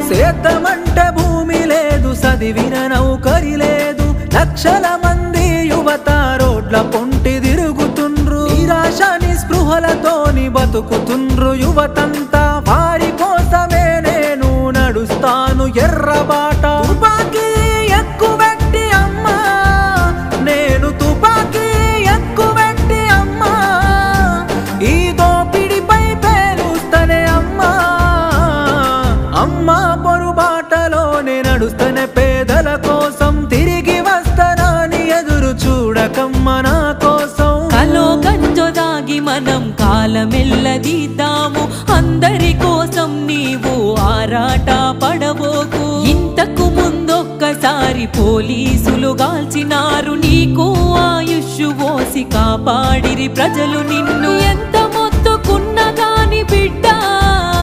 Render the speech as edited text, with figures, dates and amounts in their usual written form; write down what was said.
సేద్యమంటే భూమి లేదు, చదివిన నౌకరి లేదు, లక్షల మంది యువత రోడ్ల పొంటి తిరుగుతుండ్రు, నిరాశ నిస్పృహలతోని బతుకుతుండ్రు యువతంతా. వారి కోసమే నేను నడుస్తాను ఎర్రబాట. తుపాకీ ఎక్కువెట్టి అమ్మా, నేను తుపాకీ ఎక్కువెట్టి అమ్మా, ఈ దోపిడిపై పేలుస్తనే అమ్మా. అమ్మా పొరుబాటలోనే నడుస్తనే పేదల కోసం, తిరిగి వస్తానని ఎదురు చూడకమ్మ నా కోసం. కలో గంజో దాగి మనం కాలమెల్లదీద్దాము, అందరి కోసం నీవు ఆరాట పడబోకు. ఇంతకు ముందొక్కసారి పోలీసులు గాల్చినారు, నీకు ఆయుష్షు పోసి కాపాడిరి ప్రజలు నిన్ను. ఎంత మొత్తుకున్నా గాని బిడ్డ